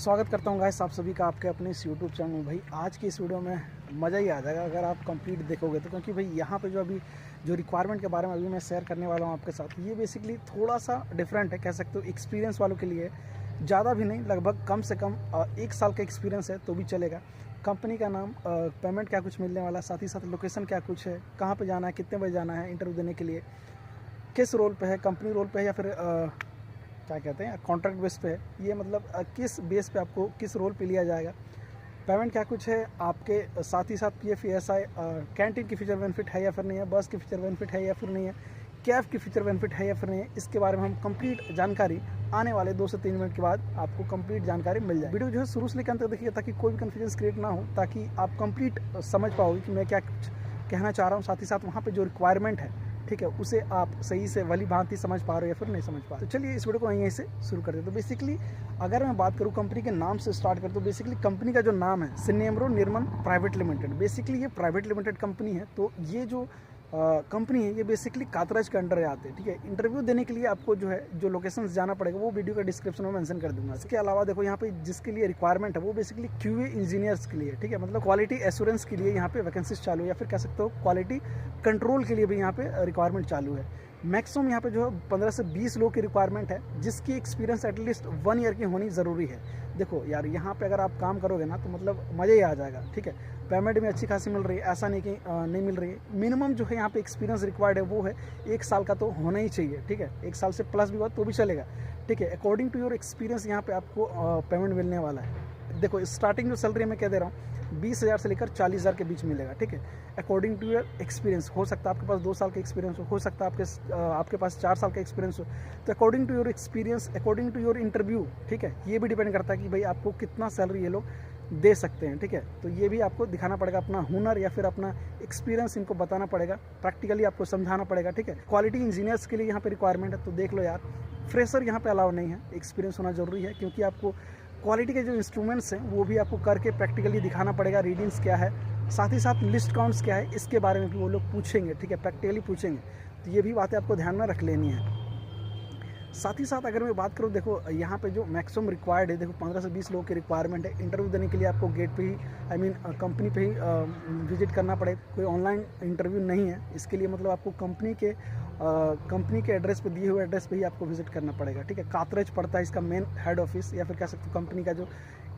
स्वागत करता हूँ गाइस आप सभी का आपके अपने इस यूट्यूब चैनल में। भाई आज की इस वीडियो में मज़ा ही आ जाएगा अगर आप कंप्लीट देखोगे तो, क्योंकि भाई यहाँ पे जो रिक्वायरमेंट के बारे में अभी मैं शेयर करने वाला हूँ आपके साथ, ये बेसिकली थोड़ा सा डिफरेंट है, कह सकते हो एक्सपीरियंस वालों के लिए। ज़्यादा भी नहीं, लगभग कम से कम 1 साल का एक्सपीरियंस है तो भी चलेगा। कंपनी का नाम, पेमेंट क्या कुछ मिलने वाला, साथ ही साथ लोकेशन क्या कुछ है, कहाँ पर जाना है, कितने बजे जाना है इंटरव्यू देने के लिए, किस रोल पे है, कंपनी रोल पे है या फिर क्या कहते हैं कॉन्ट्रैक्ट बेस पे है, ये मतलब किस बेस पे आपको किस रोल पे लिया जाएगा, पेमेंट क्या कुछ है आपके, साथ ही साथ PF ESI, कैंटीन की फीचर बेनिफिट है या फिर नहीं है, बस की फीचर बेनिफिट है या फिर नहीं है, कैब की फीचर बेनिफिट है या फिर नहीं है, इसके बारे में हम कंप्लीट जानकारी आने वाले 2 से 3 मिनट के बाद आपको कंप्लीट जानकारी मिल जाए। वीडियो जो है शुरू से लेकर अंत तक देखिए ताकि कोई भी कन्फ्यूजन क्रिएट ना हो, ताकि आप कंप्लीट समझ पाओगे कि मैं क्या कहना चाह रहा हूँ। साथ ही साथ वहाँ पर जो रिक्वायरमेंट है, ठीक है, उसे आप सही से भली भांति समझ पा रहे हो या फिर नहीं समझ पा रहे। तो चलिए इस वीडियो को यहीं से शुरू करते हैं। तो बेसिकली अगर मैं बात करूँ कंपनी के नाम से स्टार्ट करूँ तो बेसिकली कंपनी का जो नाम है सिनेम्रो निर्मन प्राइवेट लिमिटेड। बेसिकली ये प्राइवेट लिमिटेड कंपनी है। तो ये जो कंपनी है ये बेसिकली कातराज के अंडर आते हैं, ठीक है। इंटरव्यू देने के लिए आपको जो है जो लोकेशंस जाना पड़ेगा वो वीडियो का डिस्क्रिप्शन में मेंशन कर दूंगा। इसके अलावा देखो यहाँ पे जिसके लिए रिक्वायरमेंट है वो बेसिकली QA इंजीनियर्स के लिए, ठीक है, मतलब क्वालिटी एश्योरेंस के लिए यहाँ पे वैकेंसीज चालू है, या फिर कह सकते हो क्वालिटी कंट्रोल के लिए भी यहाँ पे रिक्वायरमेंट चालू है। मैक्सिमम यहाँ पे जो है 15 से 20 लोग की रिक्वायरमेंट है, जिसकी एक्सपीरियंस एटलीस्ट 1 ईयर की होनी ज़रूरी है। देखो यार यहाँ पे अगर आप काम करोगे ना तो मतलब मज़ा ही आ जाएगा, ठीक है। पेमेंट भी अच्छी खासी मिल रही है, ऐसा नहीं कि नहीं मिल रही है। मिनिमम जो है यहाँ पे एक्सपीरियंस रिक्वायर्ड है वो है 1 साल का तो होना ही चाहिए, ठीक है। 1 साल से प्लस भी हुआ तो भी चलेगा, ठीक है। अकॉर्डिंग टू योर एक्सपीरियंस यहाँ पे आपको पेमेंट मिलने वाला है। देखो स्टार्टिंग जो सैलरी मैं कह दे रहा हूँ 20,000 से लेकर 40,000 के बीच मिलेगा, ठीक है। अकॉर्डिंग टू योर एक्सपीरियंस, हो सकता है आपके पास 2 साल का एक्सपीरियंस हो सकता है आपके पास 4 साल का एक्सपीरियंस हो। तो according to your experience, according to your interview, ठीक है, ये भी डिपेंड करता है कि भाई आपको कितना सैलरी ये लोग दे सकते हैं, ठीक है। तो ये भी आपको दिखाना पड़ेगा, अपना हुनर या फिर अपना एक्सपीरियंस इनको बताना पड़ेगा, प्रैक्टिकली आपको समझाना पड़ेगा, ठीक है। क्वालिटी इंजीनियर्स के लिए यहाँ पे रिक्वायरमेंट है। तो देख लो यार, फ्रेशर यहाँ पे अलाउ नहीं है, एक्सपीरियंस होना जरूरी है, क्योंकि आपको क्वालिटी के जो इंस्ट्रूमेंट्स हैं वो भी आपको करके प्रैक्टिकली दिखाना पड़ेगा। रीडिंग्स क्या है, साथ ही साथ लिस्ट काउंट्स क्या है, इसके बारे में भी वो लोग पूछेंगे, ठीक है, प्रैक्टिकली पूछेंगे। तो ये भी बातें आपको ध्यान में रख लेनी है। साथ ही साथ अगर मैं बात करूँ, देखो यहाँ पे जो मैक्सिमम रिक्वायर्ड है, देखो 15 से 20 लोगों की रिक्वायरमेंट है। इंटरव्यू देने के लिए आपको गेट पे ही कंपनी पे ही विजिट करना पड़ेगा, कोई ऑनलाइन इंटरव्यू नहीं है। इसके लिए मतलब आपको कंपनी के एड्रेस पे, दिए हुए एड्रेस पे ही आपको विजिट करना पड़ेगा, ठीक है। कातरज पड़ता है इसका मेन हेड ऑफिस, या फिर कह सकते हो कंपनी का जो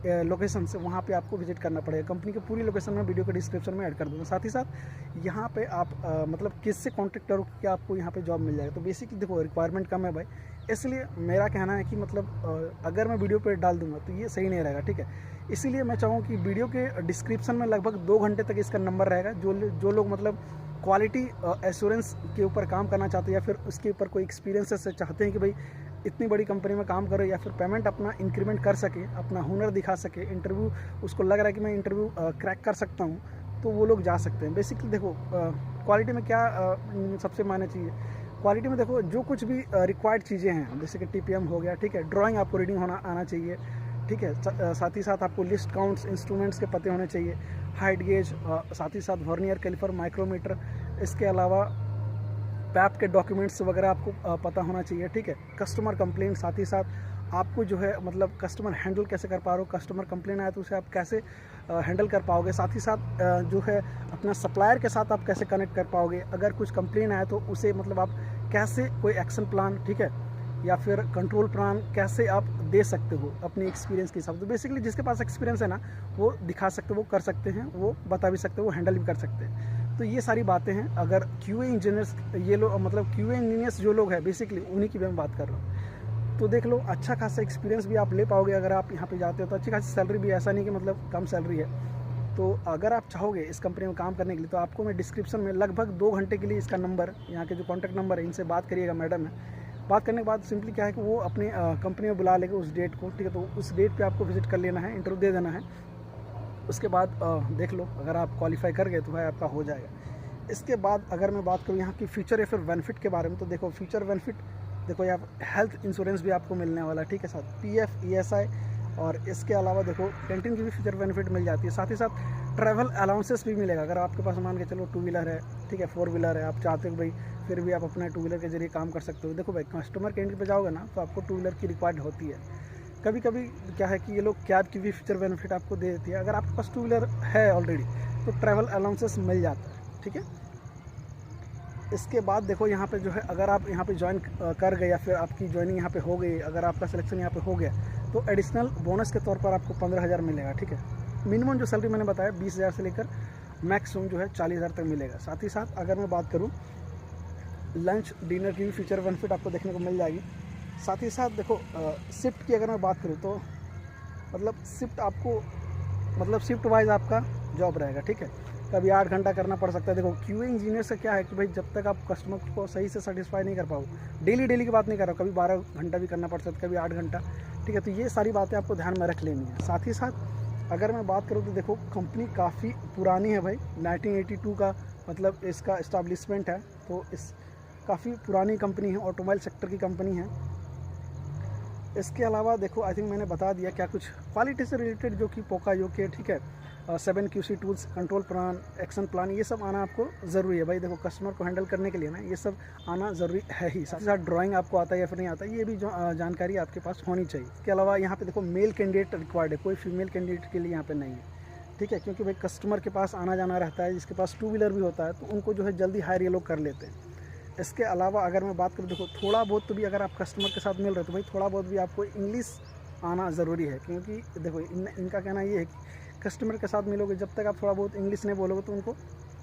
लोकेशन से, वहाँ पे आपको विजिट करना पड़ेगा। कंपनी की पूरी लोकेशन में वीडियो के डिस्क्रिप्शन में ऐड कर दूँगा। साथ ही साथ यहाँ पे आप मतलब किससे कॉन्टेक्ट करो कि आपको यहाँ पे जॉब मिल जाएगा। तो बेसिकली देखो रिक्वायरमेंट कम है भाई, इसलिए मेरा कहना है कि मतलब अगर मैं वीडियो पे डाल दूंगा तो ये सही नहीं रहेगा, ठीक है। इसीलिए मैं चाहूँ कि वीडियो के डिस्क्रिप्शन में लगभग 2 घंटे तक इसका नंबर रहेगा। जो लोग मतलब क्वालिटी एश्योरेंस के ऊपर काम करना चाहते हैं, या फिर उसके ऊपर कोई एक्सपीरियंस से चाहते हैं कि भाई इतनी बड़ी कंपनी में काम करो, या फिर पेमेंट अपना इंक्रीमेंट कर सके, अपना हुनर दिखा सके, इंटरव्यू उसको लग रहा है कि मैं इंटरव्यू क्रैक कर सकता हूँ, तो वो लोग जा सकते हैं। बेसिकली देखो क्वालिटी में क्या सबसे मायने चाहिए, क्वालिटी में देखो जो कुछ भी रिक्वायर्ड चीज़ें हैं, जैसे कि TPM हो गया, ठीक है, ड्राइंग आपको रीडिंग आना चाहिए, ठीक है। साथ ही साथ आपको लिस्ट काउंट्स, इंस्ट्रूमेंट्स के पते होने चाहिए, हाइट गेज, साथ ही साथ वर्नियर कैलिपर, माइक्रोमीटर, इसके अलावा पैप के डॉक्यूमेंट्स वगैरह आपको पता होना चाहिए, ठीक है। कस्टमर कंप्लेंट, साथ ही साथ आपको जो है मतलब कस्टमर हैंडल कैसे कर पा रहे हो, कस्टमर कंप्लेन आया तो उसे आप कैसे हैंडल कर पाओगे। साथ ही साथ जो है अपना सप्लायर के साथ आप कैसे कनेक्ट कर पाओगे, अगर कुछ कंप्लेन आया तो उसे मतलब आप कैसे कोई एक्शन प्लान, ठीक है, या फिर कंट्रोल प्लान कैसे आप दे सकते हो अपने एक्सपीरियंस के हिसाब से। तो बेसिकली जिसके पास एक्सपीरियंस है ना, वो दिखा सकते, वो कर सकते हैं, वो बता भी सकते हैं, वो हैंडल भी कर सकते हैं। तो ये सारी बातें हैं। अगर QA इंजीनियर्स, ये लोग मतलब QA इंजीनियर्स जो लोग हैं बेसिकली उन्हीं की मैं बात कर रहा हूँ। तो देख लो अच्छा खासा एक्सपीरियंस भी आप ले पाओगे अगर आप यहाँ पे जाते हो। तो अच्छी खासी सैलरी भी, ऐसा नहीं कि मतलब कम सैलरी है। तो अगर आप चाहोगे इस कंपनी में काम करने के लिए तो आपको मैं डिस्क्रिप्शन में लगभग 2 घंटे के लिए इसका नंबर, यहाँ के जो कॉन्टैक्ट नंबर है, इनसे बात करिएगा। मैडम है, बात करने के बाद सिंपली क्या है कि वो अपने कंपनी में बुला लेंगे उस डेट को, ठीक है। तो उस डेट पे आपको विजिट कर लेना है, इंटरव्यू दे देना है। उसके बाद देख लो अगर आप क्वालिफाई कर गए तो भाई आपका हो जाएगा। इसके बाद अगर मैं बात करूँ यहाँ की फ़ीचर या फिर बेनिफिट के बारे में, तो देखो फ़ीचर बेनिफिट देखो यहाँ हेल्थ इंश्योरेंस भी आपको मिलने वाला है, ठीक है, साथ PF ESI, और इसके अलावा देखो कैंटीन की भी फीचर बेनिफिट मिल जाती है। साथ ही साथ ट्रैवल अलाउंसेस भी मिलेगा। अगर आपके पास मान के चलो 2 व्हीलर है, ठीक है, 4 व्हीलर है, आप चाहते हो भाई फिर भी आप अपने 2 व्हीलर के जरिए काम कर सकते हो। देखो भाई कस्टमर कैंटीन पे जाओगे ना तो आपको 2 व्हीलर की रिक्वायर्ड होती है, कभी कभी क्या है कि ये लोग कैब की भी फीचर बेनिफिट आपको दे देती है। अगर आपके पास 2 व्हीलर है ऑलरेडी तो ट्रैवल अलाउंसेस मिल जाता है, ठीक है। इसके बाद देखो यहाँ पे जो है, अगर आप यहाँ पे ज्वाइन कर गए या फिर आपकी ज्वाइनिंग यहाँ पे हो गई, अगर आपका सिलेक्शन यहाँ पे हो गया तो एडिशनल बोनस के तौर पर आपको 15,000 मिलेगा, ठीक है। मिनिमम जो सैलरी मैंने बताया 20,000 से लेकर मैक्सिमम जो है 40,000 तक मिलेगा। साथ ही साथ अगर मैं बात करूँ लंच डिनर की भी फीचर बेनिफिट आपको देखने को मिल जाएगी। साथ ही साथ देखो शिफ्ट की अगर मैं बात करूँ तो मतलब शिफ्ट आपको मतलब शिफ्ट वाइज आपका जॉब रहेगा, ठीक है। कभी 8 घंटा करना पड़ सकता है। देखो क्यूए इंजीनियर से क्या है कि भाई जब तक आप कस्टमर को सही से सेटिस्फाई नहीं कर पाओ, डेली की बात नहीं कर रहा हूँ, कभी 12 घंटा भी करना पड़ सकता है, कभी 8 घंटा, ठीक है। तो ये सारी बातें आपको ध्यान में रख लेनी है। साथ ही साथ अगर मैं बात करूँ तो देखो कंपनी काफ़ी पुरानी है भाई, 1982 का मतलब इसका इस्टेब्लिशमेंट है, तो इस काफ़ी पुरानी कंपनी है, ऑटोमोबाइल सेक्टर की कंपनी है। इसके अलावा देखो आई थिंक मैंने बता दिया क्या कुछ क्वालिटी से रिलेटेड, जो कि पोकायो के, ठीक है, 7QC tools, control plan, action plan, ये सब आना आपको ज़रूरी है भाई। देखो कस्टमर को हैंडल करने के लिए ना ये सब आना ज़रूरी है ही। साथ ही साथ ड्राइंग आपको आता है या फिर नहीं आता, ये भी जो जानकारी आपके पास होनी चाहिए। इसके अलावा यहाँ पे देखो मेल कैंडिडेट रिक्वायर्ड है, कोई फीमेल कैंडिडेट के लिए यहाँ पे नहीं है, ठीक है, क्योंकि भाई कस्टमर के पास आना जाना रहता है, जिसके पास 2 व्हीलर भी होता है तो उनको जो है जल्दी हायर ये लोग कर लेते हैं। इसके अलावा अगर मैं बात करूँ देखो थोड़ा बहुत तो भी अगर आप कस्टमर के साथ मिल रहे हो तो भाई थोड़ा बहुत भी आपको इंग्लिश आना ज़रूरी है, क्योंकि देखो इनका कहना ये है कि कस्टमर के साथ मिलोगे जब तक आप थोड़ा बहुत इंग्लिश नहीं बोलोगे तो उनको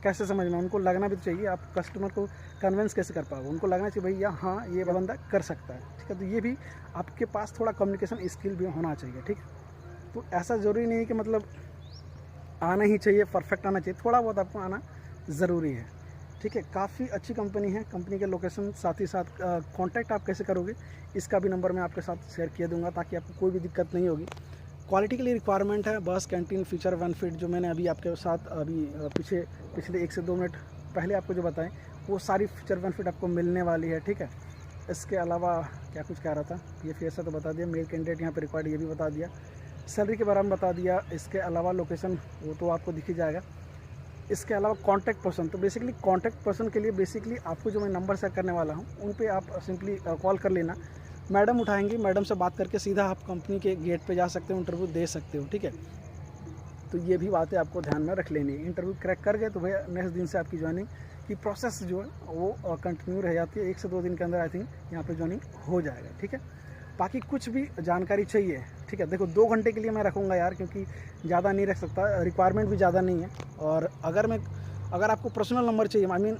कैसे समझना, उनको लगना भी चाहिए, आप कस्टमर को कन्विंस कैसे कर पाओगे, उनको लगना चाहिए भैया हाँ ये बंदा कर सकता है, ठीक है। तो ये भी आपके पास थोड़ा कम्युनिकेशन स्किल भी होना चाहिए, ठीक है। तो ऐसा ज़रूरी नहीं है कि मतलब आना ही चाहिए, परफेक्ट आना चाहिए, थोड़ा बहुत आपको आना ज़रूरी है, ठीक है। काफ़ी अच्छी कंपनी है, कंपनी के लोकेशन, साथ ही साथ कांटेक्ट आप कैसे करोगे इसका भी नंबर मैं आपके साथ शेयर किया दूंगा, ताकि आपको कोई भी दिक्कत नहीं होगी। क्वालिटी के लिए रिक्वायरमेंट है बस कैंटीन फीचर बेनिफिट, जो मैंने अभी आपके साथ अभी पिछले 1 से 2 मिनट पहले आपको जो बताएं वो सारी फीचर बेनिफिट आपको मिलने वाली है, ठीक है। इसके अलावा क्या कुछ कह रहा था, ये फिर ऐसा तो बता दिया, मेल कैंडिडेट यहाँ पे रिक्वायर्ड ये भी बता दिया, सैलरी के बारे में बता दिया। इसके अलावा लोकेशन वो तो आपको दिख ही जाएगा। इसके अलावा कॉन्टैक्ट पर्सन, तो बेसिकली कॉन्टैक्ट पर्सन के लिए बेसिकली आपको जो मैं नंबर शेयर करने वाला हूँ उन पे आप सिंपली कॉल कर लेना, मैडम उठाएंगी, मैडम से बात करके सीधा आप कंपनी के गेट पे जा सकते हो, इंटरव्यू दे सकते हो, ठीक है। तो ये भी बातें आपको ध्यान में रख लेनी है। इंटरव्यू क्रैक कर गए तो भैया नेक्स्ट दिन से आपकी ज्वाइनिंग की प्रोसेस जो है वो कंटिन्यू रह जाती है, 1 से 2 दिन के अंदर आई थिंक यहाँ पे ज्वाइनिंग हो जाएगा, ठीक है। बाकी कुछ भी जानकारी चाहिए, ठीक है, देखो 2 घंटे के लिए मैं रखूँगा यार, क्योंकि ज़्यादा नहीं रख सकता, रिक्वायरमेंट भी ज़्यादा नहीं है। और अगर आपको पर्सनल नंबर चाहिए, आई मीन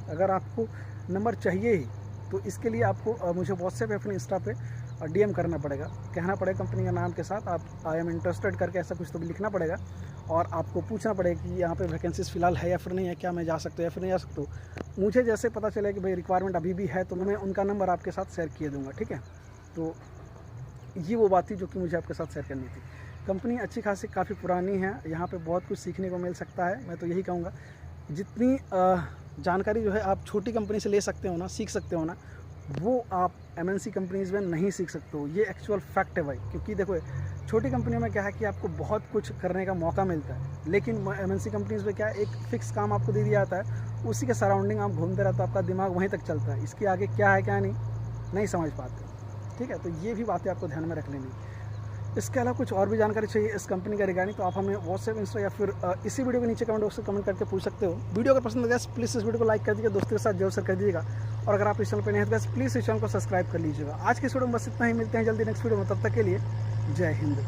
अगर आपको नंबर चाहिए ही तो इसके लिए आपको मुझे व्हाट्सएप या फिर इंस्टा पे DM करना पड़ेगा, कहना पड़ेगा कंपनी का नाम के साथ आप आई एम इंटरेस्टेड करके ऐसा कुछ तो भी लिखना पड़ेगा, और आपको पूछना पड़ेगा कि यहाँ पे वैकेंसीज फ़िलहाल है या फिर नहीं है, क्या मैं जा सकता हूँ या फिर नहीं जा सकता हूँ। मुझे जैसे पता चले कि भाई रिक्वायरमेंट अभी भी है तो मैं उनका नंबर आपके साथ शेयर किए दूँगा, ठीक है। तो ये वो बात थी जो कि मुझे आपके साथ शेयर करनी थी। कंपनी अच्छी खासी काफ़ी पुरानी है, यहाँ पे बहुत कुछ सीखने को मिल सकता है। मैं तो यही कहूँगा जितनी जानकारी जो है आप छोटी कंपनी से ले सकते हो ना, सीख सकते हो ना, वो आप MNC कंपनीज़ में नहीं सीख सकते हो। ये एक्चुअल फैक्ट है भाई, क्योंकि देखो छोटी कंपनियों में क्या है कि आपको बहुत कुछ करने का मौका मिलता है, लेकिन MNC कंपनीज़ में क्या है, एक फ़िक्स काम आपको दे दिया जाता है, उसी के सराउंडिंग आप घूमते रहते हो, आपका दिमाग वहीं तक चलता है, इसके आगे क्या है क्या नहीं समझ पाते, ठीक है। तो ये भी बातें आपको ध्यान में रख लेनी। इसके अलावा कुछ और भी जानकारी चाहिए इस कंपनी का रिगार्डिंग तो आप हमें व्हाट्सएप, इंस्टा या फिर इसी वीडियो के नीचे कमेंट बॉक्स में कमेंट करके पूछ सकते हो। वीडियो अगर पसंद लगा प्लीज़ इस वीडियो को लाइक कर दीजिए, दोस्तों के साथ जरूर शेयर कर दीजिएगा, और अगर आप इस चैनल पर नहीं हैं तो प्लीज़ इस चैनल को सब्सक्राइब कर लीजिएगा। आज की वीडियो में बस इतना ही, मिलते हैं जल्दी नेक्स्ट वीडियो में, तब तक के लिए जय हिंद।